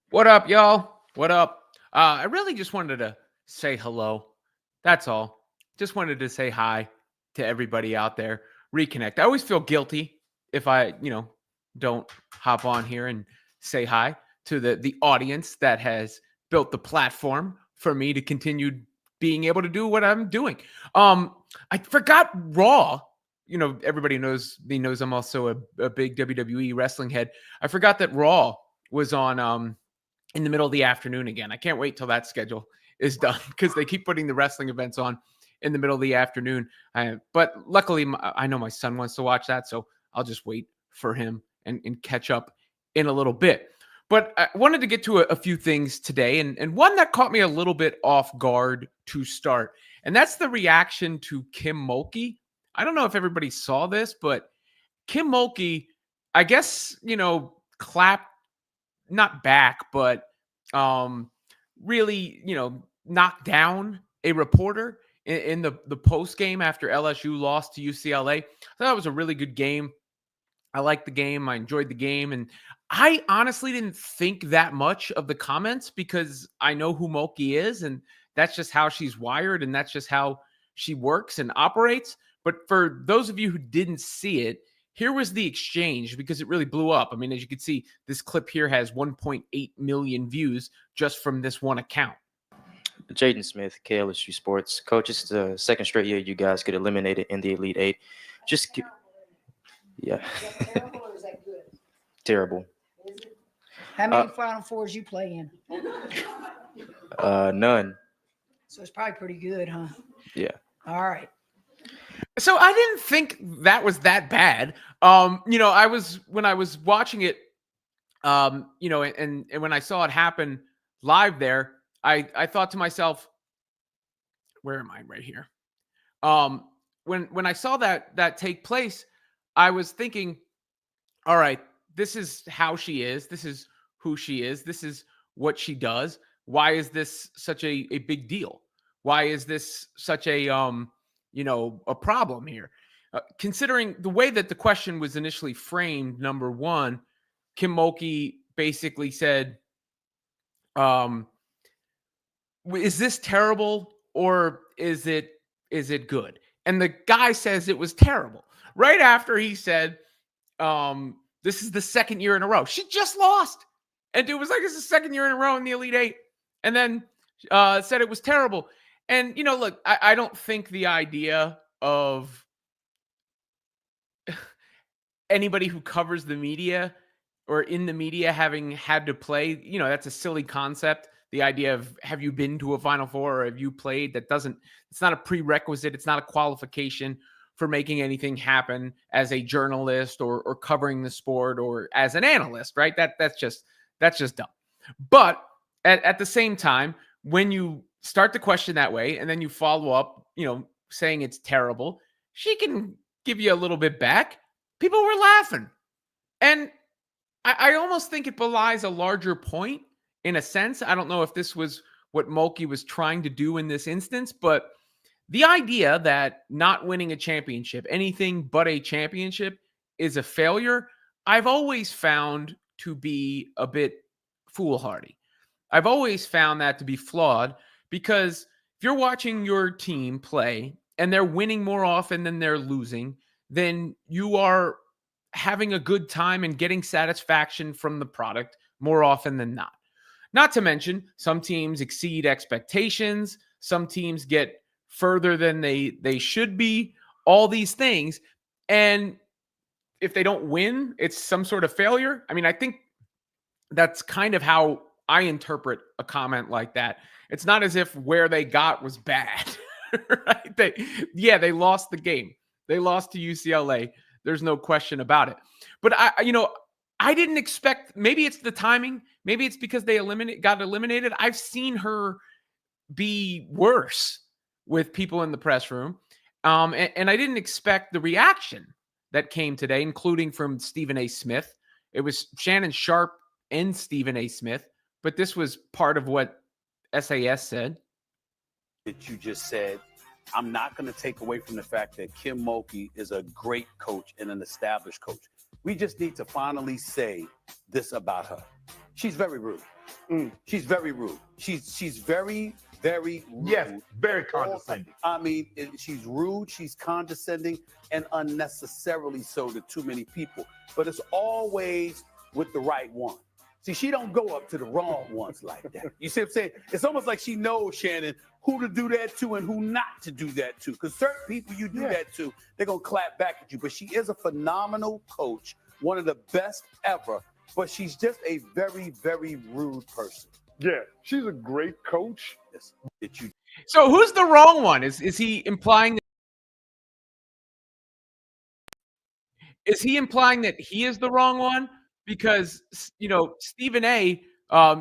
What up, y'all? What up? I really just wanted to say hello. That's all. Just wanted to say hi to everybody out there. Reconnect. I always feel guilty if I, don't hop on here and say hi to the audience that has built the platform for me to continue being able to do what I'm doing. Um, I forgot Raw. Everybody knows I'm also a big WWE wrestling head. I forgot that Raw was on in the middle of the afternoon again. I can't wait till that schedule is done because they keep putting the wrestling events on in the middle of the afternoon. But luckily, I know my son wants to watch that, so I'll just wait for him and catch up in a little bit. But I wanted to get to a few things today, and one that caught me a little bit off guard to start, and that's the reaction to Kim Mulkey. I don't know if everybody saw this, but Kim Mulkey, I guess, clapped not back, but really, knocked down a reporter in the post game after LSU lost to UCLA. I thought it was a really good game. I liked the game. I enjoyed the game. And I honestly didn't think that much of the comments because I know who Mulkey is, and that's just how she's wired, and that's just how she works and operates. But for those of you who didn't see it, here was the exchange because it really blew up. I mean, as you can see, this clip here has 1.8 million views just from this one account. Jaden Smith, KLSU Sports. Coach, it's the second straight year you guys get eliminated in the Elite Eight. Yeah. Is that terrible or is that good? Terrible. Is it? How many Final Fours you play in? None. So it's probably pretty good, huh? Yeah. All right. So I didn't think that was that bad. When I was watching it, and when I saw it happen live there, I thought to myself, where am I? Right here. When I saw that take place, I was thinking, all right, this is how she is. This is who she is. This is what she does. Why is this such a big deal? Why is this such a a problem here? Considering the way that the question was initially framed, number one, Kim Mulkey basically said, is this terrible or is it good? And the guy says it was terrible. Right after he said, this is the second year in a row. She just lost. And dude was like, it's the second year in a row in the Elite Eight. And then said it was terrible. And, look, I don't think the idea of anybody who covers the media or in the media having had to play, that's a silly concept. The idea of have you been to a Final Four or have you played? It's not a prerequisite. It's not a qualification for making anything happen as a journalist or covering the sport or as an analyst, right? That's just dumb. But at the same time, when you start the question that way and then you follow up, saying it's terrible, she can give you a little bit back. People were laughing. And I almost think it belies a larger point in a sense. I don't know if this was what Mulkey was trying to do in this instance, but the idea that not winning a championship, anything but a championship, is a failure, I've always found to be a bit foolhardy. I've always found that to be flawed because if you're watching your team play and they're winning more often than they're losing, then you are having a good time and getting satisfaction from the product more often than not. Not to mention, some teams exceed expectations. Some teams get further than they should be, all these things. And if they don't win, it's some sort of failure. I mean, I think that's kind of how I interpret a comment like that. It's not as if where they got was bad, right? They lost the game. They lost to UCLA. There's no question about it. But I didn't expect, maybe it's the timing. Maybe it's because they got eliminated. I've seen her be worse with people in the press room. And I didn't expect the reaction that came today, including from Stephen A. Smith. It was Shannon Sharp and Stephen A. Smith, but this was part of what SAS said. That you just said, I'm not going to take away from the fact that Kim Mulkey is a great coach and an established coach. We just need to finally say this about her. She's very rude. She's very rude. She's very, very rude. Yes, very condescending. I mean, she's rude, she's condescending, and unnecessarily so to too many people. But it's always with the right one. See, she don't go up to the wrong ones like that. You see what I'm saying? It's almost like she knows, Shannon, who to do that to and who not to do that to. Because certain people you do that to, they're going to clap back at you. But she is a phenomenal coach, one of the best ever. But she's just a very, very rude person. Yeah, she's a great coach. Yes. That you. So who's the wrong one? Is he implying that? Is he implying that he is the wrong one? Because, you know, Stephen A,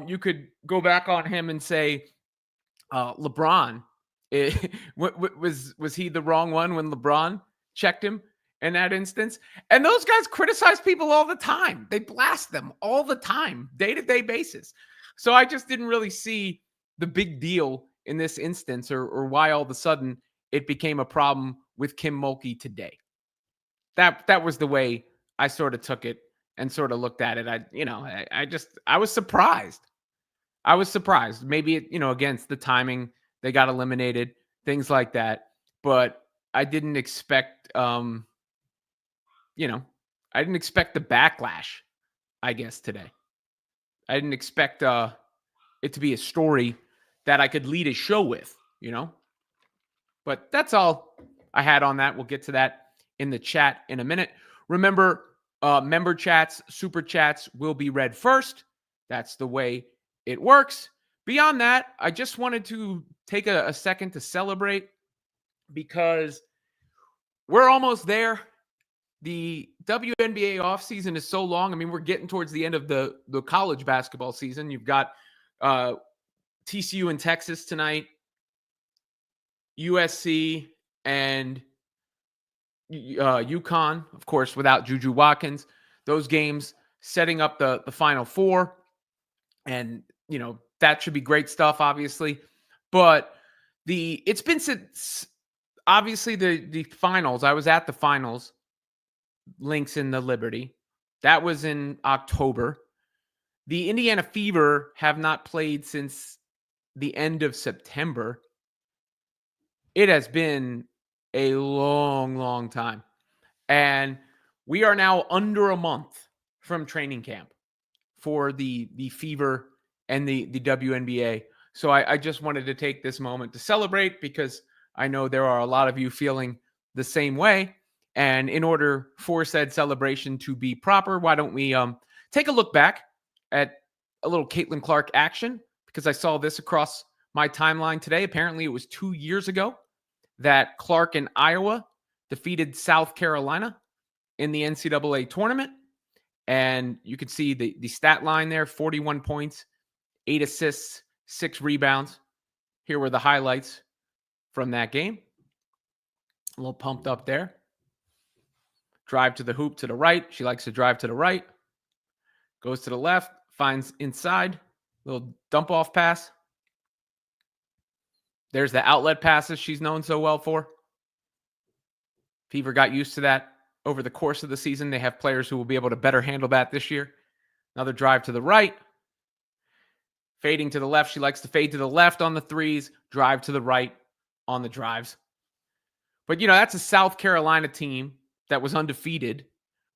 you could go back on him and say, LeBron, was he the wrong one when LeBron checked him in that instance? And those guys criticize people all the time. They blast them all the time, day-to-day basis. So I just didn't really see the big deal in this instance or why all of a sudden it became a problem with Kim Mulkey today. That was the way I sort of took it and sort of looked at it. I was surprised. I was surprised. Maybe against the timing, they got eliminated, things like that. But I didn't expect, I didn't expect the backlash, I guess, today. I didn't expect it to be a story that I could lead a show with, But that's all I had on that. We'll get to that in the chat in a minute. Remember, member chats, super chats will be read first. That's the way it works. Beyond that, I just wanted to take a second to celebrate because we're almost there. The WNBA offseason is so long. I mean, we're getting towards the end of the college basketball season. You've got TCU in Texas tonight, USC and UConn, of course, without Juju Watkins. Those games setting up the Final Four. And, that should be great stuff, obviously. But it's been since, obviously, the finals. I was at the finals. Links in the Liberty. That was in October. The Indiana Fever have not played since the end of September. It has been a long, long time. And we are now under a month from training camp for the Fever and the WNBA. So I just wanted to take this moment to celebrate because I know there are a lot of you feeling the same way. And in order for said celebration to be proper, why don't we take a look back at a little Caitlin Clark action? Because I saw this across my timeline today. Apparently, it was 2 years ago that Clark and Iowa defeated South Carolina in the NCAA tournament. And you can see the stat line there, 41 points, 8 assists, 6 rebounds. Here were the highlights from that game. A little pumped up there. Drive to the hoop to the right. She likes to drive to the right. Goes to the left, finds inside. Little dump off pass. There's the outlet passes she's known so well for. Fever got used to that over the course of the season. They have players who will be able to better handle that this year. Another drive to the right. Fading to the left. She likes to fade to the left on the threes. Drive to the right on the drives. But, that's a South Carolina team that was undefeated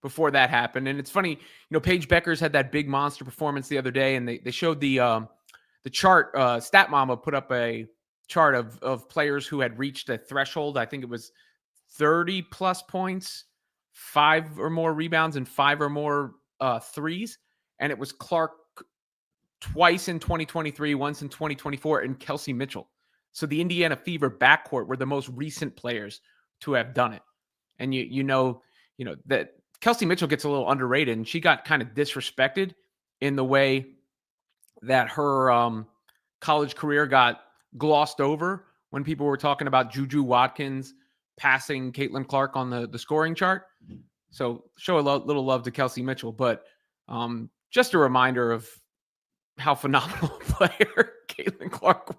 before that happened. And it's funny, Paige Beckers had that big monster performance the other day, and they showed the chart. Stat Mama put up a chart of players who had reached a threshold. I think it was 30 plus points, 5 or more rebounds, and 5 or more threes. And it was Clark twice in 2023, once in 2024, and Kelsey Mitchell. So the Indiana Fever backcourt were the most recent players to have done it. And you know that Kelsey Mitchell gets a little underrated, and she got kind of disrespected in the way that her college career got glossed over when people were talking about Juju Watkins passing Caitlin Clark on the scoring chart. So show a little love to Kelsey Mitchell, but just a reminder of how phenomenal a player Caitlin Clark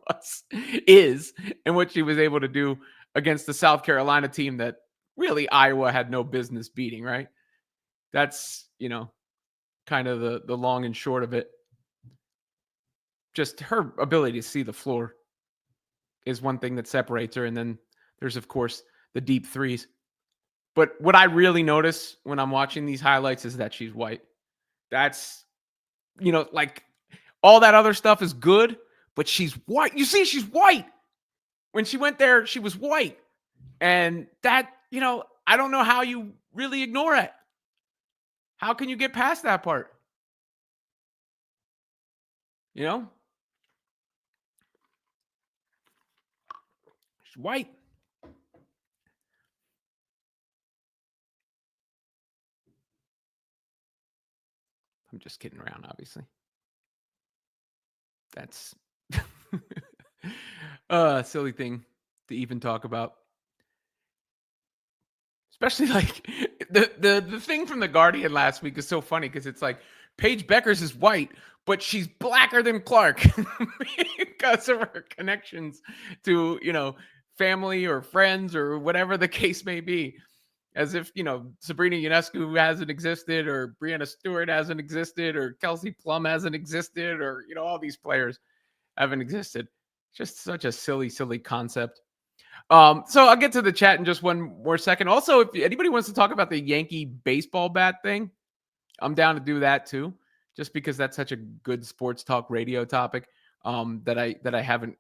is, and what she was able to do against the South Carolina team that really Iowa had no business beating, right? That's, kind of the long and short of it. just her ability to see the floor is one thing that separates her. And then there's, of course, the deep threes. But what I really notice when I'm watching these highlights is that she's white. That's, like all that other stuff is good, but she's white. You see, she's white. When she went there, she was white. And that, I don't know how you really ignore it. How can you get past that part? She's white. I'm just kidding around, obviously. That's a silly thing to even talk about. Especially like the thing from The Guardian last week is so funny because it's like Paige Beckers is white, but she's blacker than Clark because of her connections to, family or friends or whatever the case may be. As if, Sabrina Ionescu hasn't existed, or Breanna Stewart hasn't existed, or Kelsey Plum hasn't existed, or, all these players haven't existed. Just such a silly, silly concept. So I'll get to the chat in just one more second. Also, if anybody wants to talk about the Yankee baseball bat thing, I'm down to do that too, just because that's such a good sports talk radio topic that I haven't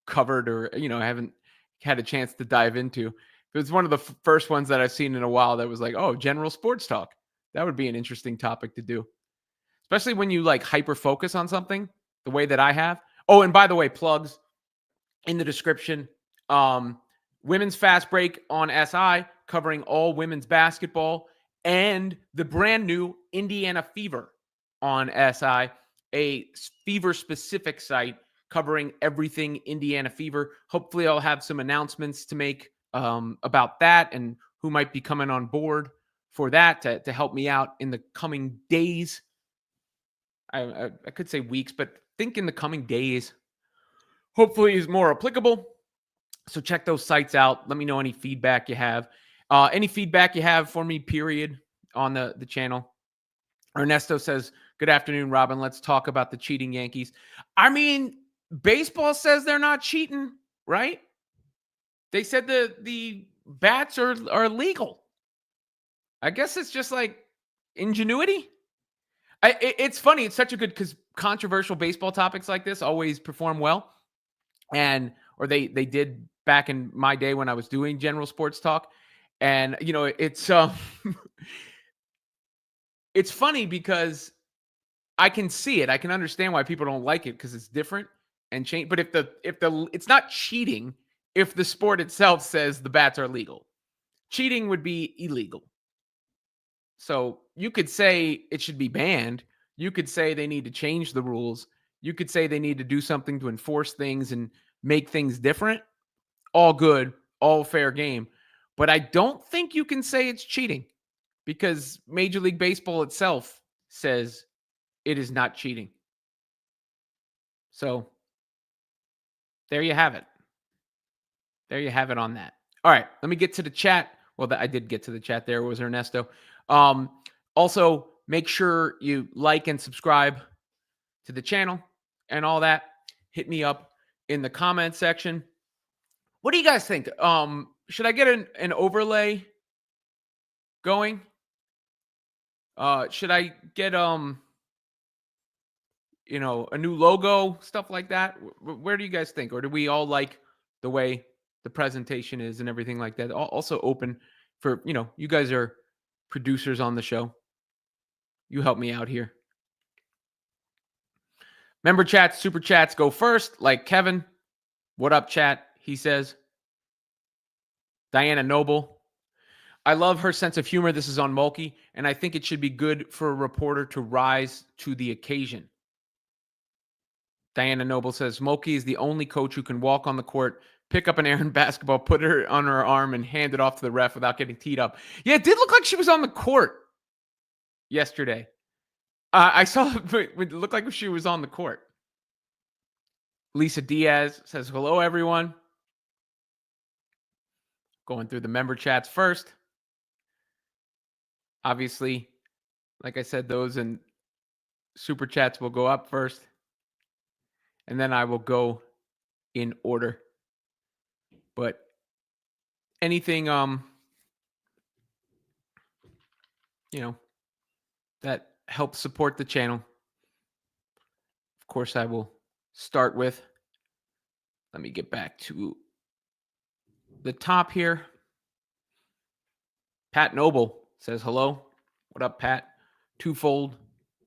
covered, or, I haven't had a chance to dive into. It's one of the first ones that I've seen in a while that was like, oh, general sports talk. That would be an interesting topic to do, especially when you like hyper focus on something the way that I have. Oh, and by the way, plugs in the description. Women's Fast Break on SI covering all women's basketball, and the brand new Indiana Fever on SI, a fever specific site covering everything Indiana Fever. Hopefully I'll have some announcements to make about that and who might be coming on board for that to help me out in the coming days. I could say weeks, but think in the coming days. Hopefully is more applicable. So check those sites out. Let me know any feedback you have. Any feedback you have for me, period, on the channel. Ernesto says, good afternoon, Robin. Let's talk about the cheating Yankees. I mean, baseball says they're not cheating, right? They said the bats are legal. I guess it's just like ingenuity. It's funny. It's such a good, because controversial baseball topics like this always perform well. Or they did back in my day when I was doing general sports talk. And, it's it's funny because I can see it. I can understand why people don't like it because it's different and change. But if it's not cheating if the sport itself says the bats are legal. Cheating would be illegal. So you could say it should be banned. You could say they need to change the rules. You could say they need to do something to enforce things and make things different. All good, all fair game. But I don't think you can say it's cheating because Major League Baseball itself says it is not cheating. So there you have it. There you have it on that. All right, let me get to the chat. Well, I did get to the chat. There was Ernesto. Also, make sure you like and subscribe to the channel and all that. Hit me up in the comment section. What do you guys think? Should I get an overlay going? Should I get a new logo, stuff like that? Where do you guys think? Or do we all like the way the presentation is and everything like that? Also open for, you guys are producers on the show. You help me out here. Member chats, super chats go first, like Kevin. What up, chat? He says. Diana Noble. I love her sense of humor. This is on Mulkey, and I think it should be good for a reporter to rise to the occasion. Diana Noble says, Mulkey is the only coach who can walk on the court, pick up an errant basketball, put it on her arm, and hand it off to the ref without getting teed up. Yeah, it did look like she was on the court yesterday. I saw it looked like she was on the court. Lisa Diaz says, hello, everyone. Going through the member chats first. Obviously, like I said, those and super chats will go up first. and then I will go in order. But anything, that helps support the channel, of course, I will start with. Let me get back to the top here. Pat Noble says hello. What up, Pat? Twofold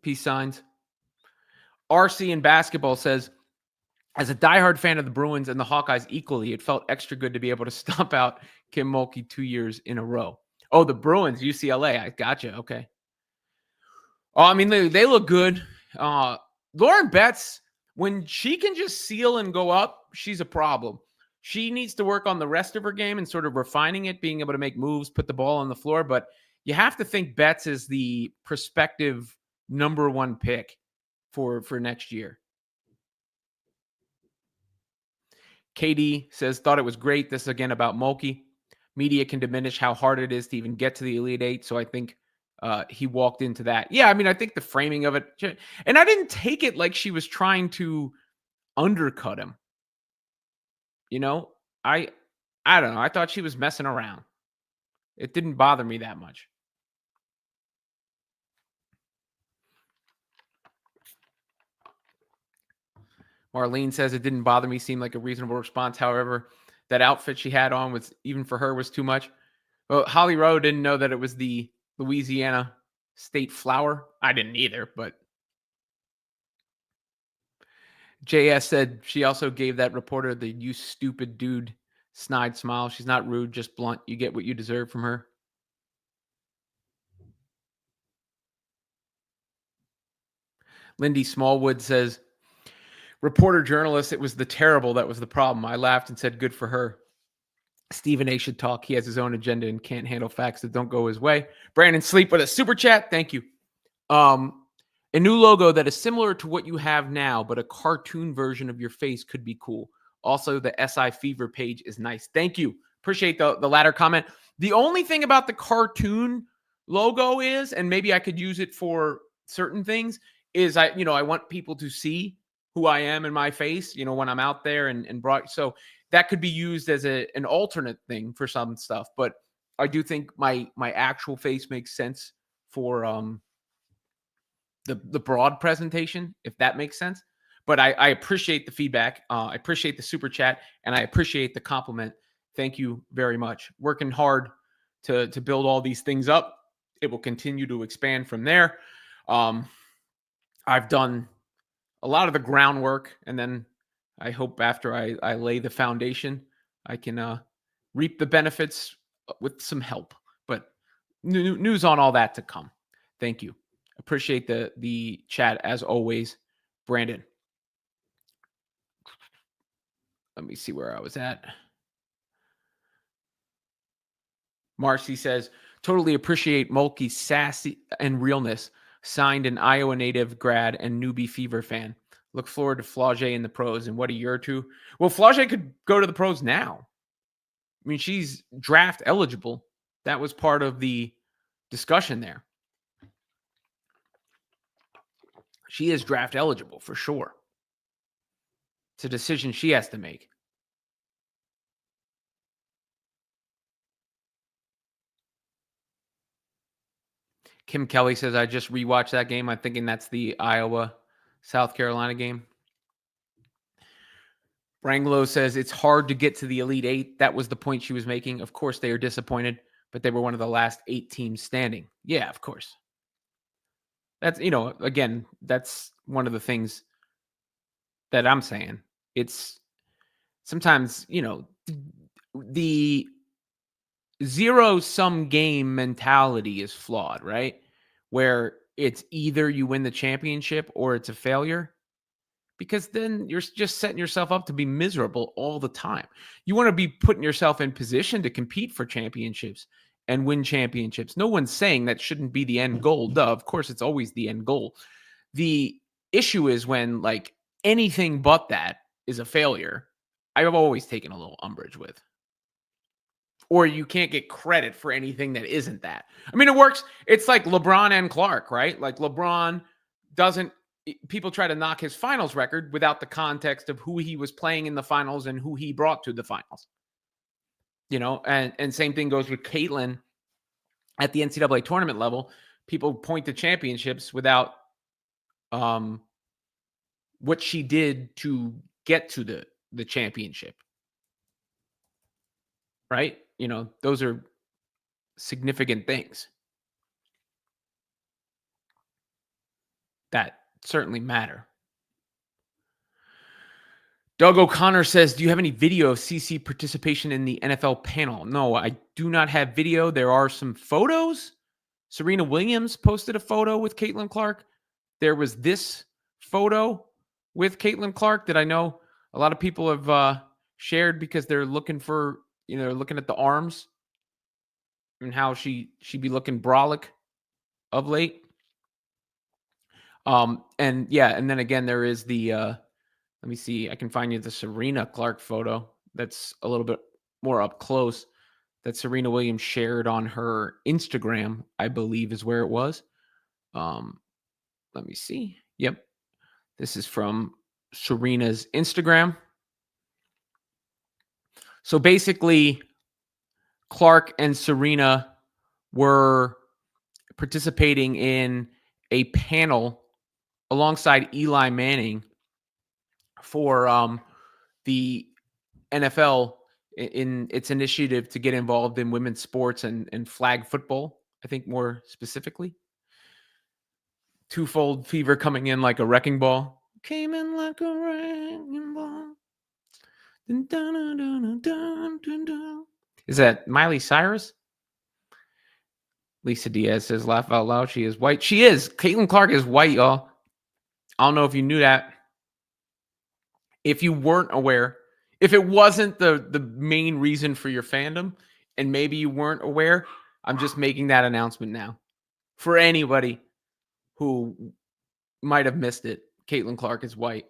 peace signs. RC in basketball says, as a diehard fan of the Bruins and the Hawkeyes equally, it felt extra good to be able to stomp out Kim Mulkey 2 years in a row. Oh, the Bruins, UCLA. I gotcha. Okay. Oh, I mean, they look good. Lauren Betts, when she can just seal and go up, she's a problem. She needs to work on the rest of her game and sort of refining it, being able to make moves, put the ball on the floor. But you have to think Betts is the prospective number 1 pick for next year. KD says, thought it was great. This is again about Mulkey. Media can diminish how hard it is to even get to the Elite Eight. So I think he walked into that. Yeah, I mean, I think the framing of it, and I didn't take it like she was trying to undercut him. I don't know. I thought she was messing around. It didn't bother me that much. Marlene says it didn't bother me. Seemed like a reasonable response. However, that outfit she had on was, even for her, was too much. Well, Holly Rowe didn't know that it was the Louisiana state flower. I didn't either, but JS said she also gave that reporter the "you stupid dude" snide smile. She's not rude, just blunt. You get what you deserve from her. Lindy Smallwood says, reporter journalist, it was the terrible that was the problem. I laughed and said, good for her. Stephen A should talk. He has his own agenda and can't handle facts that don't go his way. Brandon Sleep with a super chat. Thank you. A new logo that is similar to what you have now, but a cartoon version of your face could be cool. Also, the SI Fever page is nice. Thank you. Appreciate the latter comment. The only thing about the cartoon logo is, and maybe I could use it for certain things, is I want people to see who I am in my face, when I'm out there and brought. So that could be used as an alternate thing for some stuff. But I do think my actual face makes sense for the broad presentation, if that makes sense. But I appreciate the feedback. I appreciate the super chat, and I appreciate the compliment. Thank you very much. Working hard to build all these things up. It will continue to expand from there. I've done a lot of the groundwork, and then I hope after I lay the foundation, I can reap the benefits with some help. But news on all that to come. Thank you. Appreciate the chat as always, Brandon. Let me see where I was at. Marcy says, totally appreciate Mulkey's sassy and realness. Signed an Iowa native grad and newbie Fever fan. Look forward to Flau'jae in the pros in what, a year or two? Well, Flau'jae could go to the pros now. I mean, she's draft eligible. That was part of the discussion there. She is draft eligible for sure. It's a decision she has to make. Kim Kelly says, I just rewatched that game. I'm thinking that's the Iowa-South Carolina game. Branglo says, it's hard to get to the Elite Eight. That was the point she was making. Of course, they are disappointed, but they were one of the last 8 teams standing. Yeah, of course. That's, again, that's one of the things that I'm saying. It's sometimes, the zero-sum game mentality is flawed, right? Where it's either you win the championship or it's a failure, because then you're just setting yourself up to be miserable all the time. You want to be putting yourself in position to compete for championships and win championships. No one's saying that shouldn't be the end goal. Duh, of course, it's always the end goal. The issue is when anything but that is a failure. I've always taken a little umbrage with. Or you can't get credit for anything that isn't that. I mean, it works. It's like LeBron and Clark, right? Like LeBron doesn't people try to knock his finals record without the context of who he was playing in the finals and who he brought to the finals. And same thing goes with Caitlin at the NCAA tournament level. People point to championships without what she did to get to the championship. Right? Those are significant things that certainly matter. Doug O'Connor says, do you have any video of CC participation in the NFL panel? No, I do not have video. There are some photos. Serena Williams posted a photo with Caitlin Clark. There was this photo with Caitlin Clark that I know a lot of people have shared because they're looking for, looking at the arms and how she'd be looking brolic of late. And then again, there is the, let me see, I can find you the Serena Clark photo that's a little bit more up close that Serena Williams shared on her Instagram, I believe is where it was. Let me see. Yep. This is from Serena's Instagram. So basically, Clark and Serena were participating in a panel alongside Eli Manning for the NFL in its initiative to get involved in women's sports and flag football, I think more specifically. Twofold fever coming in like a wrecking ball. Came in like a wrecking ball. Dun, dun, dun, dun, dun, dun, dun. Is that Miley Cyrus? Lisa Diaz says, laugh out loud. She is white. She is. Caitlin Clark is white, y'all. I don't know if you knew that. If you weren't aware, if it wasn't the main reason for your fandom, and maybe you weren't aware, I'm just making that announcement now. For anybody who might have missed it, Caitlin Clark is white.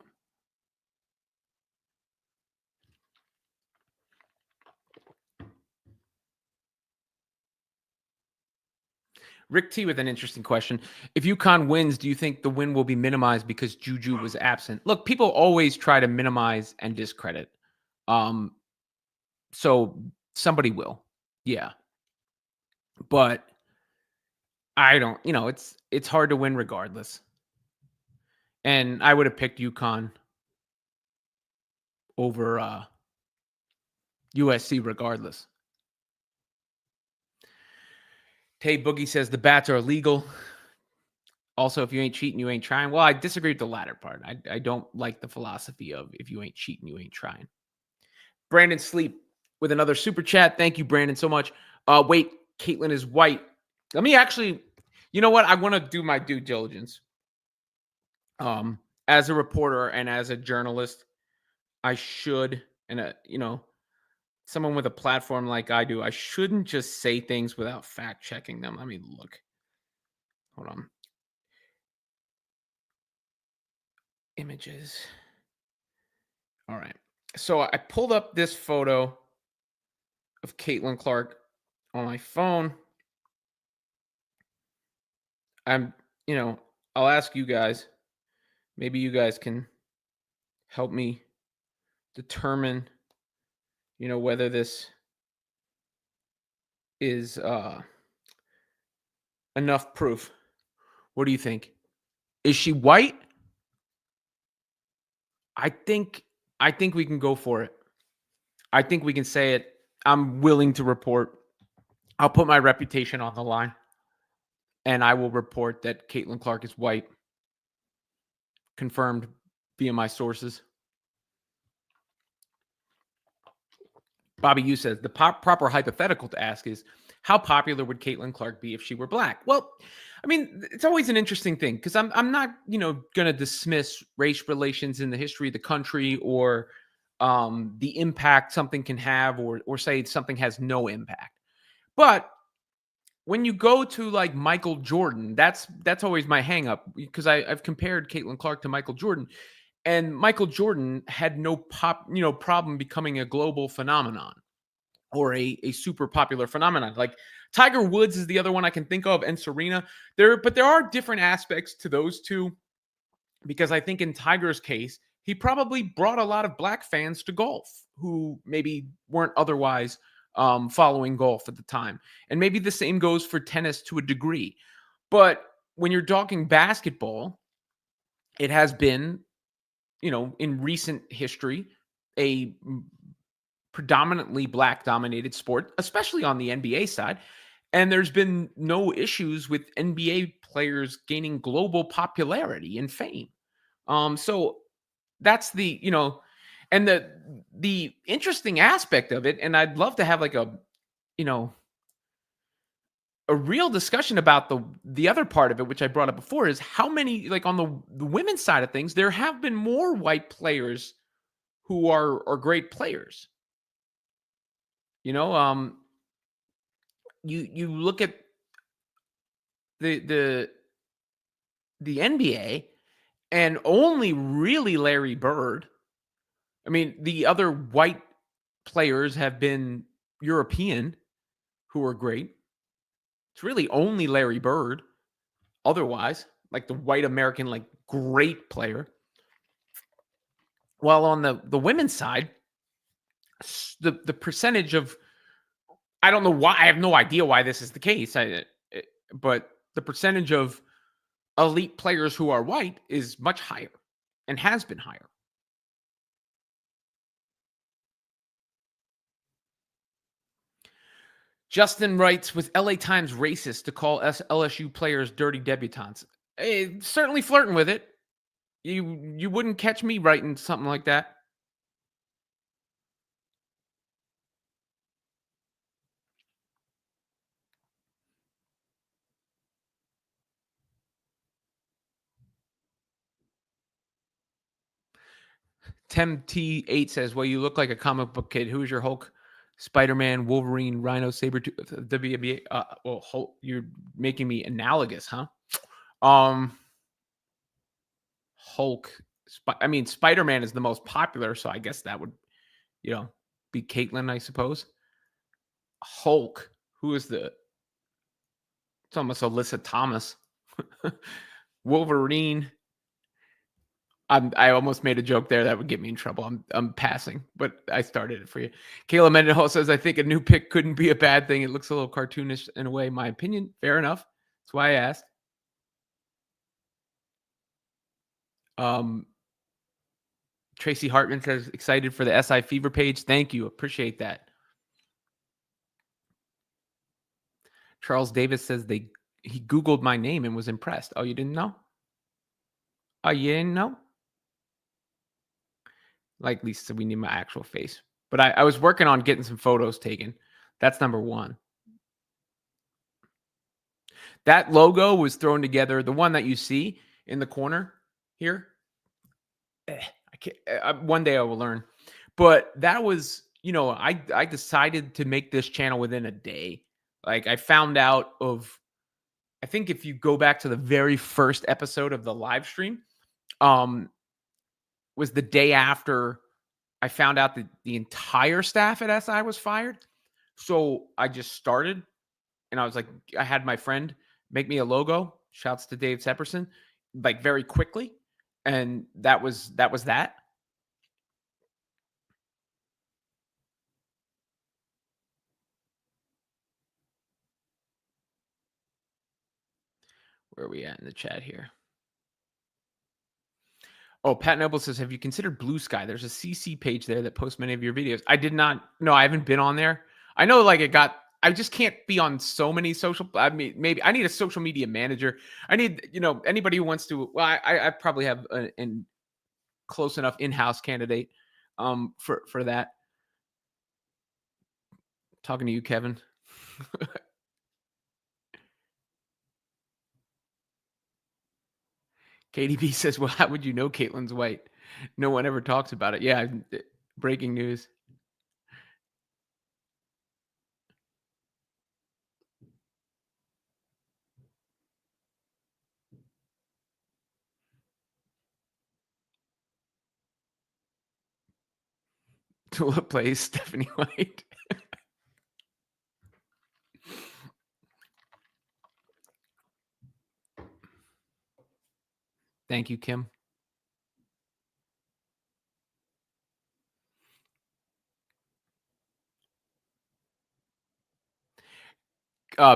Rick T with an interesting question. If UConn wins, do you think the win will be minimized because Juju was absent? Look, people always try to minimize and discredit. So somebody will. Yeah. But I don't, it's hard to win regardless. And I would have picked UConn over USC regardless. Tay Boogie says the bats are illegal. Also, if you ain't cheating, you ain't trying. Well, I disagree with the latter part. I don't like the philosophy of if you ain't cheating, you ain't trying. Brandon Sleep with another super chat. Thank you, Brandon, so much. Wait, Caitlin is white. Let me actually, you know what? I want to do my due diligence. As a reporter and as a journalist, I should, and someone with a platform like I do, I shouldn't just say things without fact checking them. Let me look. Hold on. Images. All right. So I pulled up this photo of Caitlin Clark on my phone. I'll ask you guys. Maybe you guys can help me determine, whether this is enough proof. What do you think? Is she white? I think we can go for it. I think we can say it. I'm willing to report. I'll put my reputation on the line. And I will report that Caitlin Clark is white. Confirmed via my sources. Bobby Yu says, the proper hypothetical to ask is, how popular would Caitlin Clark be if she were black? Well, I mean, it's always an interesting thing because I'm not, going to dismiss race relations in the history of the country or the impact something can have or say something has no impact. But when you go to like Michael Jordan, that's always my hang up because I've compared Caitlin Clark to Michael Jordan, and Michael Jordan had no problem becoming a global phenomenon or a super popular phenomenon. Like Tiger Woods is the other one I can think of, and Serena. There are different aspects to those two because I think in Tiger's case, he probably brought a lot of black fans to golf who maybe weren't otherwise following golf at the time. And maybe the same goes for tennis to a degree. But when you're talking basketball, it has been, in recent history, a predominantly black dominated sport, especially on the NBA side. And there's been no issues with NBA players gaining global popularity and fame. So that's and the interesting aspect of it, and I'd love to have like a real discussion about the other part of it, which I brought up before, is how many, like on the women's side of things, there have been more white players who are great players. You look at the NBA, and only really Larry Bird. I mean, the other white players have been European who are great. It's really only Larry Bird. Otherwise, like the white American, like great player. While on the women's side, the percentage of, I don't know why, I have no idea why this is the case. But the percentage of elite players who are white is much higher and has been higher. Justin writes, with LA Times racist to call LSU players dirty debutantes? Certainly flirting with it. You wouldn't catch me writing something like that. Tem T8 says, well, you look like a comic book kid. Who is your Hulk? Spider-Man, Wolverine, Rhino, Sabretooth, WNBA. Well, Hulk, you're making me analogous, huh? Hulk. Spider-Man is the most popular, so I guess that would, be Caitlyn, I suppose. Hulk. Who is it's almost Alyssa Thomas. Wolverine. I almost made a joke there that would get me in trouble. I'm passing, but I started it for you. Kayla Mendenhall says, I think a new pick couldn't be a bad thing. It looks a little cartoonish in a way, in my opinion. Fair enough. That's why I asked. Tracy Hartman says, excited for the SI Fever page. Thank you. Appreciate that. Charles Davis says he Googled my name and was impressed. Oh, you didn't know? Oh, you didn't know? Like Lisa said, we need my actual face. But I was working on getting some photos taken. That's number one. That logo was thrown together. The one that you see in the corner here. I can't. One day I will learn. But that was, I decided to make this channel within a day. Like I found out I think if you go back to the very first episode of the live stream, was the day after I found out that the entire staff at SI was fired. So I just started, and I was like, I had my friend make me a logo. Shouts to Dave Sepperson, like very quickly. And that was that. Where are we at in the chat here? Oh, Pat Noble says, have you considered Blue Sky? There's a CC page there that posts many of your videos. I did not. No, I haven't been on there. I know I just can't be on so many maybe I need a social media manager. I need, anybody who wants to, well, I probably have an close enough in-house candidate for that. Talking to you, Kevin. KDB says, well, how would you know Caitlyn's white? No one ever talks about it. Yeah, breaking news. Tula plays Stephanie White. Thank you, Kim.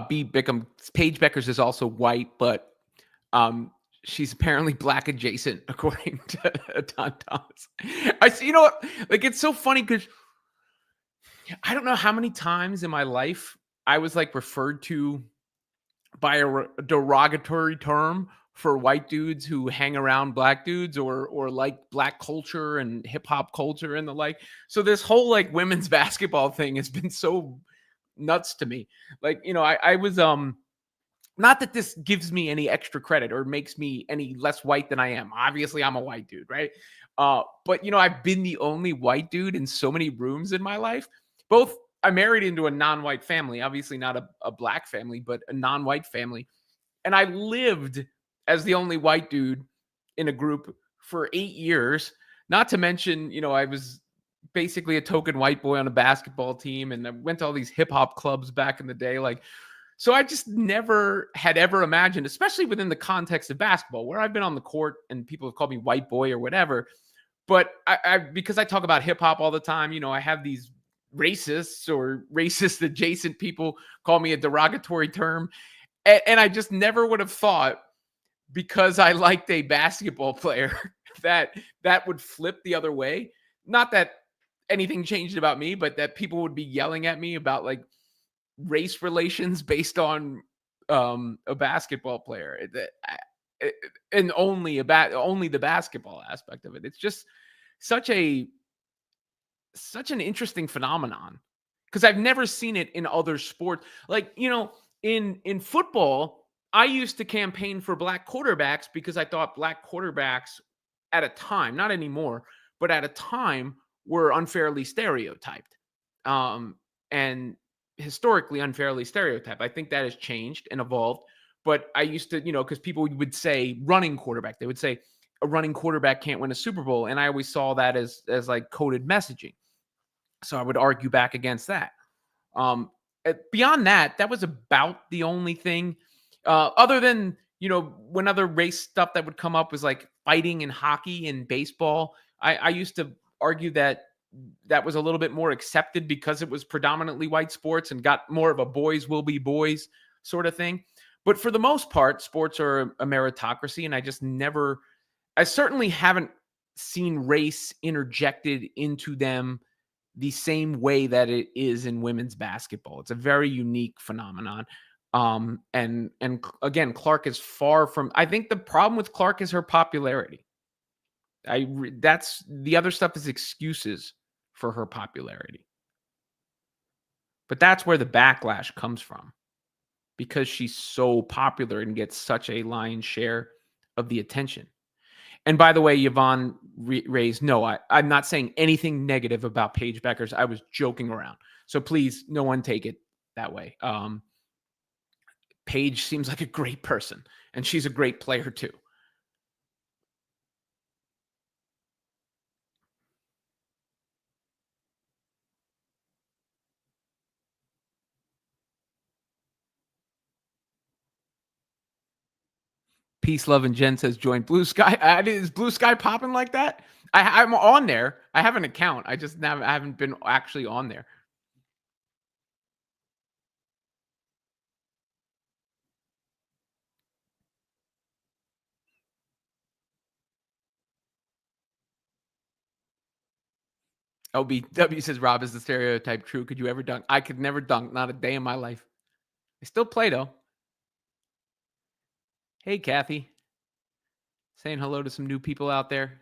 B. Bickham. Paige Beckers is also white, but she's apparently black adjacent, according to Don Thomas. I see. You know what? Like, it's so funny because I don't know how many times in my life I was like referred to by a derogatory term for white dudes who hang around black dudes or like black culture and hip hop culture and the like. So this whole like women's basketball thing has been so nuts to me. Like, you know, I was not that this gives me any extra credit or makes me any less white than I am. Obviously, I'm a white dude, right? But you know, I've been the only white dude in so many rooms in my life. Both I married into a non-white family, obviously not a black family, but a non-white family. And I lived as the only white dude in a group for 8 years. Not to mention, you know, I was basically a token white boy on a basketball team, and I went to all these hip hop clubs back in the day. Like, so I just never had ever imagined, especially within the context of basketball, where I've been on the court and people have called me white boy or whatever. But I because I talk about hip hop all the time, you know, I have these racists or racist adjacent people call me a derogatory term. And I just never would have thought, because I liked a basketball player, that would flip the other way. Not that anything changed about me, but that people would be yelling at me about like race relations based on a basketball player. And only the basketball aspect of it. It's just such an interesting phenomenon, because I've never seen it in other sports. Like, you know, in football, I used to campaign for black quarterbacks because I thought black quarterbacks at a time, not anymore, but at a time, were unfairly stereotyped. And historically unfairly stereotyped. I think that has changed and evolved. But I used to, you know, because people would say running quarterback, they would say a running quarterback can't win a Super Bowl. And I always saw that as like coded messaging. So I would argue back against that. Beyond that, that was about the only thing, other than, you know, when other race stuff that would come up was like fighting in hockey and baseball. I used to argue that was a little bit more accepted because it was predominantly white sports and got more of a boys will be boys sort of thing. But for the most part, sports are a meritocracy. And I certainly haven't seen race interjected into them the same way that it is in women's basketball. It's a very unique phenomenon. And again, Clark is far from, I think the problem with Clark is her popularity. That's the other stuff is excuses for her popularity. But that's where the backlash comes from, because she's so popular and gets such a lion's share of the attention. And by the way, Yvonne raised, no, I'm not saying anything negative about Paige Beckers. I was joking around. So please, no one take it that way. Paige seems like a great person, and she's a great player too. Peace, Love, and Jen says, join Blue Sky. Is Blue Sky popping like that? I'm on there. I have an account. I haven't been actually on there. LBW says, Rob, is the stereotype true? Could you ever dunk? I could never dunk. Not a day in my life. I still play, though. Hey, Kathy. Saying hello to some new people out there.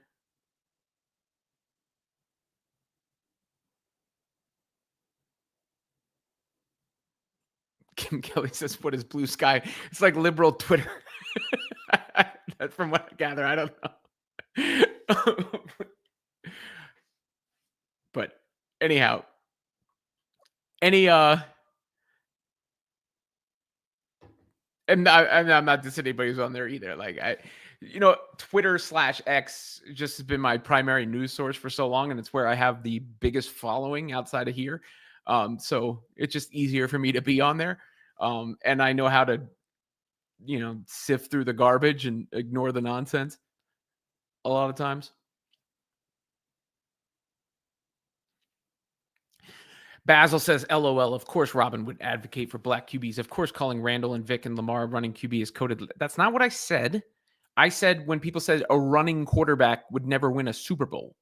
Kim Kelly says, what is Blue Sky? It's like liberal Twitter. That's from what I gather. I don't know. But anyhow, and I'm not dissing anybody who's on there either. Like, Twitter /X just has been my primary news source for so long, and it's where I have the biggest following outside of here. So it's just easier for me to be on there. And I know how to, sift through the garbage and ignore the nonsense a lot of times. Basil says, LOL. Of course, Robin would advocate for black QBs. Of course, calling Randall and Vic and Lamar running QB is coded. That's not what I said. I said when people said a running quarterback would never win a Super Bowl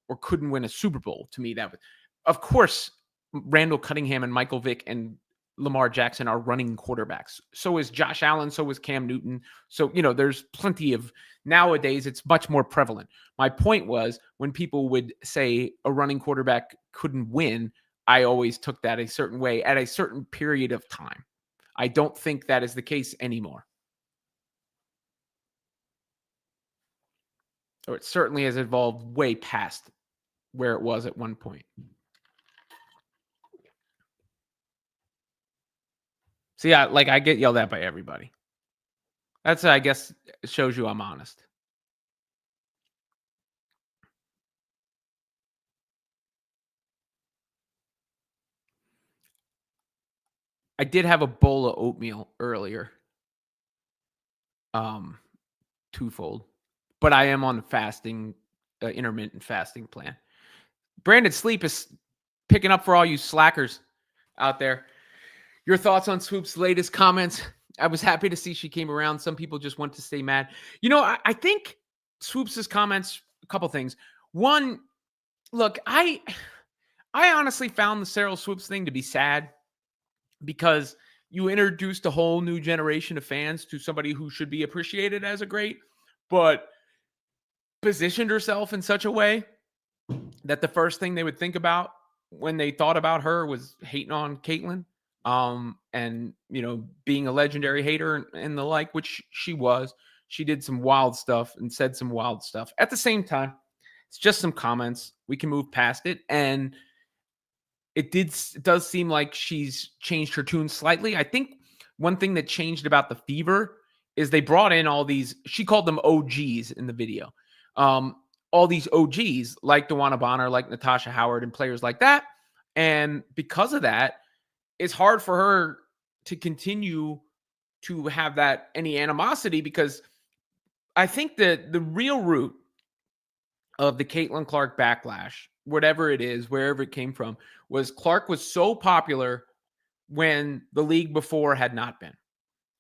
or couldn't win a Super Bowl, to me, that was, of course, Randall Cunningham and Michael Vick and Lamar Jackson are running quarterbacks. So is Josh Allen. So is Cam Newton. So, there's plenty of, nowadays, it's much more prevalent. My point was when people would say a running quarterback couldn't win, I always took that a certain way at a certain period of time. I don't think that is the case anymore. Or it certainly has evolved way past where it was at one point. So yeah, I get yelled at by everybody. That's, I guess, shows you I'm honest. I did have a bowl of oatmeal earlier. Twofold. But I am on the fasting, intermittent fasting plan. Brandon Sleep is picking up for all you slackers out there. Your thoughts on Swoopes' latest comments? I was happy to see she came around. Some people just want to stay mad. I think Swoopes' comments, a couple things. One, look, I honestly found the Sheryl Swoopes thing to be sad because you introduced a whole new generation of fans to somebody who should be appreciated as a great, but positioned herself in such a way that the first thing they would think about when they thought about her was hating on Caitlyn, and being a legendary hater and the like, which she was. She did some wild stuff and said some wild stuff. At the same time, it's just some comments. We can move past it, and it does seem like she's changed her tune slightly. I think one thing that changed about the Fever is they brought in all these, she called them OGs in the video. All these OGs like DeWanna Bonner, like Natasha Howard and players like that. And because of that, it's hard for her to continue to have any animosity, because I think that the real root of the Caitlin Clark backlash, whatever it is, wherever it came from, was Clark was so popular when the league before had not been.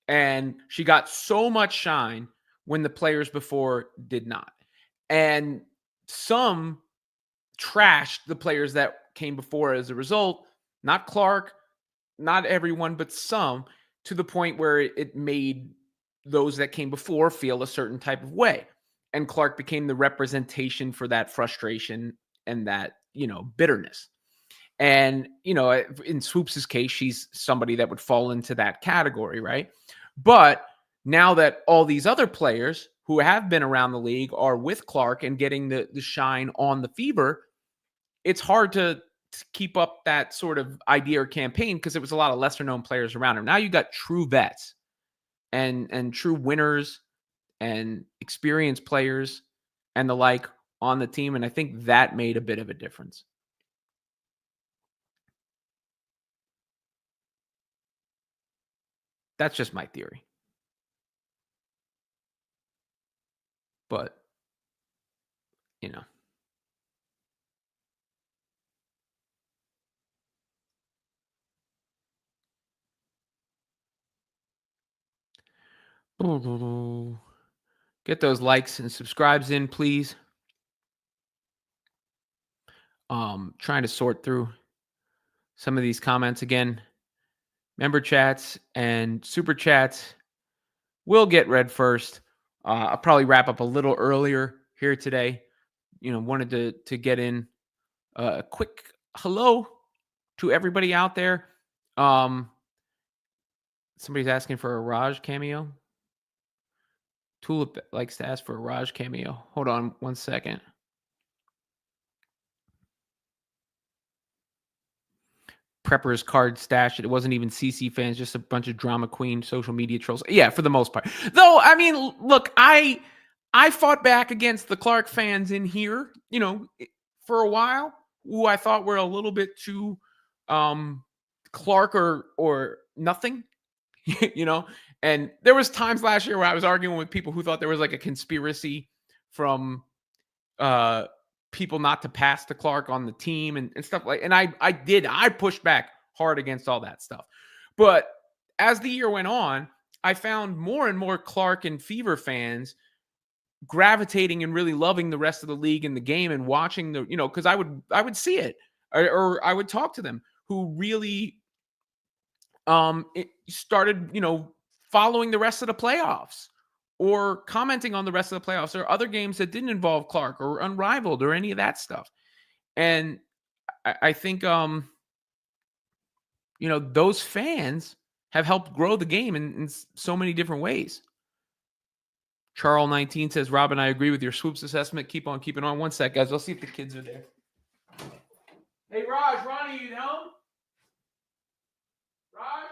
And she got so much shine when the players before did not. And some trashed the players that came before as a result. Not Clark, not everyone, but some, to the point where it made those that came before feel a certain type of way. And Clark became the representation for that frustration and that, bitterness. And, in Swoopes' case, she's somebody that would fall into that category, right? But now that all these other players who have been around the league are with Clark and getting the shine on the Fever, it's hard to keep up that sort of idea or campaign because it was a lot of lesser known players around her. Now you got true vets and true winners and experienced players and the like on the team. And I think that made a bit of a difference. That's just my theory. But, get those likes and subscribes in, please. Trying to sort through some of these comments again. Member chats and super chats will get read first. I'll probably wrap up a little earlier here today. Wanted to get in a quick hello to everybody out there. Somebody's asking for a Raj cameo. Tulip likes to ask for a Raj cameo. Hold on 1 second. Prepper's card stash. It wasn't even CC fans, just a bunch of drama queen social media trolls. Yeah, for the most part. Though, I mean, look, I fought back against the Clark fans in here, for a while, who I thought were a little bit too Clark or nothing, And there was times last year where I was arguing with people who thought there was like a conspiracy from people not to pass to Clark on the team and stuff like. And I pushed back hard against all that stuff. But as the year went on, I found more and more Clark and Fever fans gravitating and really loving the rest of the league and the game and watching the, because I would see it or I would talk to them who really it started, following the rest of the playoffs or commenting on the rest of the playoffs or other games that didn't involve Clark or Unrivaled or any of that stuff. And I think, those fans have helped grow the game in so many different ways. Charles 19 says, Robin, I agree with your Swoopes assessment. Keep on keeping on. One sec, guys. I'll see if the kids are there. Hey, Raj, Ronnie, you home? Raj?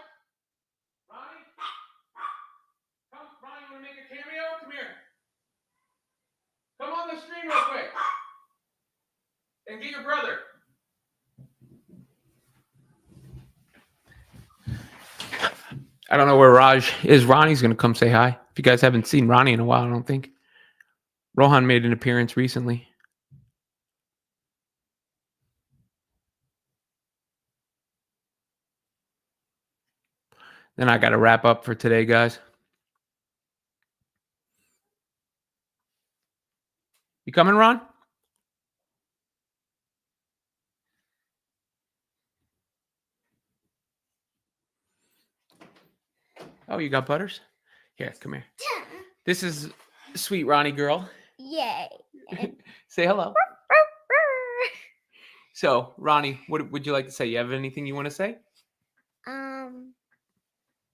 Ronnie? Come, Ronnie, you want to make a cameo? Come here. Come on the screen real quick. And get your brother. I don't know where Raj is. Ronnie's going to come say hi. If you guys haven't seen Ronnie in a while, I don't think. Rohan made an appearance recently. Then I got to wrap up for today, guys. You coming, Ron? Oh, you got Butters? Here, come here. This is sweet Ronnie girl. Yay. Say hello. So, Ronnie, what would you like to say? You have anything you want to say?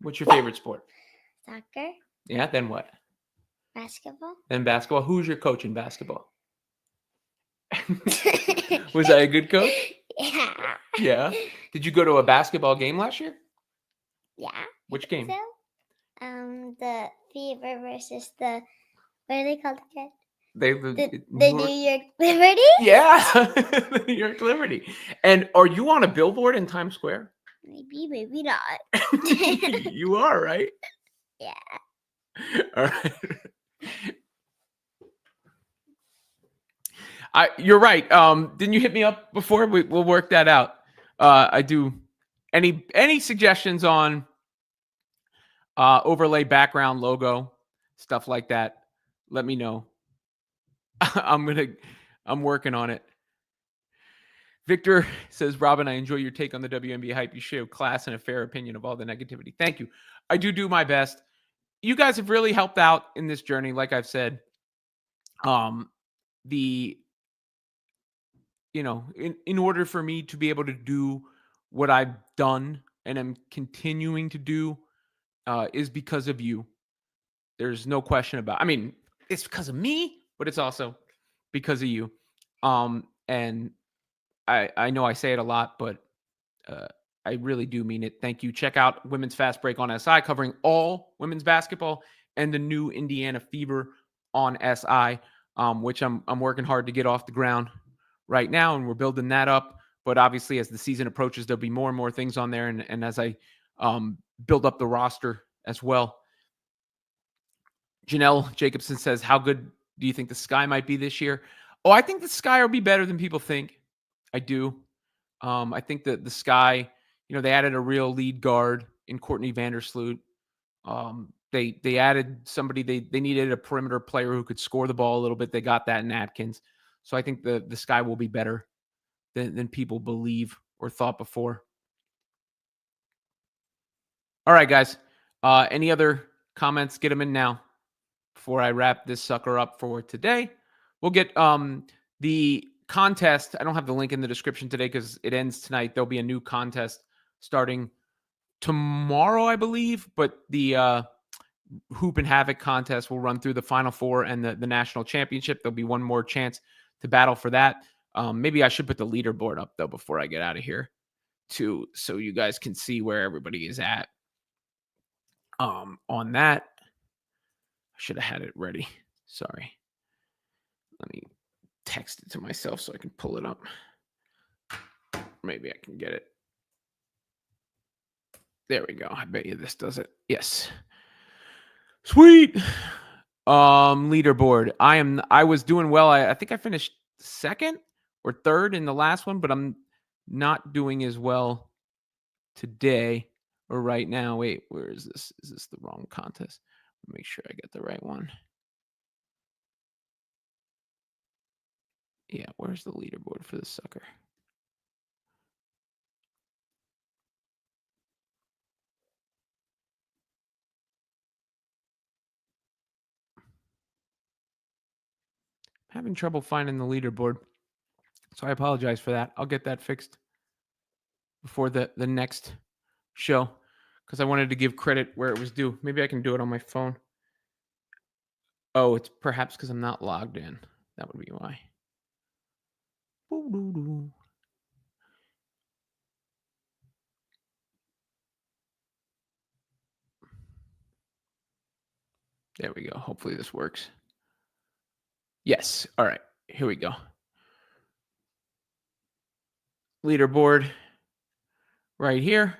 What's your favorite sport? Soccer, Yeah, then what? basketball. Then basketball. Who's your coach in basketball? Was I a good coach? Yeah. Yeah. Did you go to a basketball game last year? Yeah. Which game? So, the Fever versus the, what are they called again? The New York Liberty? Yeah, the New York Liberty. And are you on a billboard in Times Square? Maybe, maybe not. You are, right? Yeah. All right. You're right. Didn't you hit me up before? We'll work that out. I do. Any suggestions on overlay background logo, stuff like that? Let me know. I'm working on it. Victor says, Robin, I enjoy your take on the WNBA hype. You show class and a fair opinion of all the negativity. Thank you. I do my best. You guys have really helped out in this journey. Like I've said, in order for me to be able to do what I've done and am continuing to do is because of you. There's no question about it. I mean, it's because of me, but it's also because of you. And I know I say it a lot, but I really do mean it. Thank you. Check out Women's Fast Break on SI, covering all women's basketball, and the new Indiana Fever on SI, which I'm working hard to get off the ground right now, and we're building that up. But obviously, as the season approaches, there'll be more and more things on there, and as I build up the roster as well. Janelle Jacobson says, how good do you think the Sky might be this year? Oh, I think the Sky will be better than people think. I do. I think that the Sky, they added a real lead guard in Courtney Vandersloot. They added somebody, they needed a perimeter player who could score the ball a little bit. They got that in Atkins. So I think the Sky will be better than people believe or thought before. All right, guys. Any other comments? Get them in now before I wrap this sucker up for today. We'll get the contest. I don't have the link in the description today because it ends tonight. There'll be a new contest starting tomorrow, I believe. But the Hoop and Havoc contest will run through the Final Four and the national championship. There'll be one more chance to battle for that. Maybe I should put the leaderboard up, though, before I get out of here, too, so you guys can see where everybody is at. On that, I should have had it ready. Sorry. Let me text it to myself so I can pull it up. Maybe I can get it. There we go. I bet you this does it. Yes. Sweet. Leaderboard. I was doing well. I think I finished second or third in the last one, but I'm not doing as well today or right now. Wait, where is this? Is this the wrong contest? Make sure I get the right one. Yeah, where's the leaderboard for this sucker? Having trouble finding the leaderboard, so I apologize for that. I'll get that fixed before the next show because I wanted to give credit where it was due. Maybe I can do it on my phone. Oh, it's perhaps because I'm not logged in. That would be why. There we go. Hopefully this works. Yes. All right. Here we go. Leaderboard right here.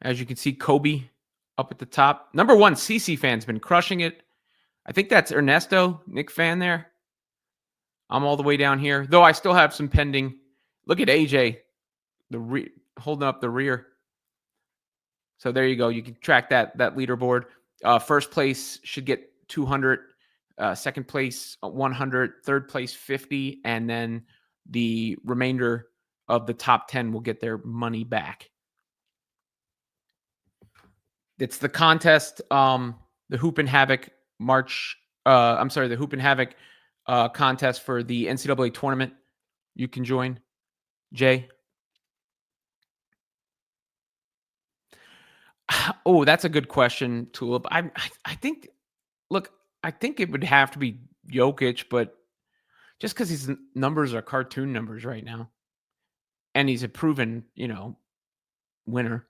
As you can see, Kobe up at the top. Number one, CC fan's been crushing it. I think that's Ernesto, Nick fan there. I'm all the way down here, though I still have some pending. Look at AJ, holding up the rear. So there you go. You can track that leaderboard. First place should get 200. Second place 100. Third place 50, and then the remainder of the top 10 will get their money back. It's the contest, the Hoop and Havoc the Hoop and Havoc contest for the NCAA tournament. You can join, Jay. Oh, that's a good question, Tulip. I think, look, I think it would have to be Jokic, but just because his numbers are cartoon numbers right now, and he's a proven, winner.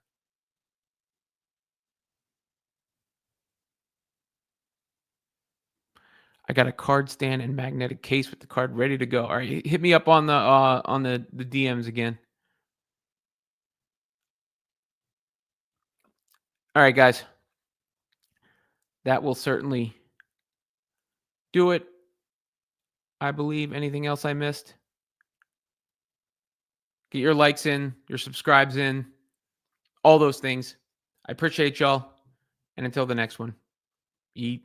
I got a card stand and magnetic case with the card ready to go. All right, hit me up on the DMs again. All right, guys. That will certainly do it. I believe. Anything else I missed? Get your likes in, your subscribes in, all those things. I appreciate y'all. And until the next one, eat.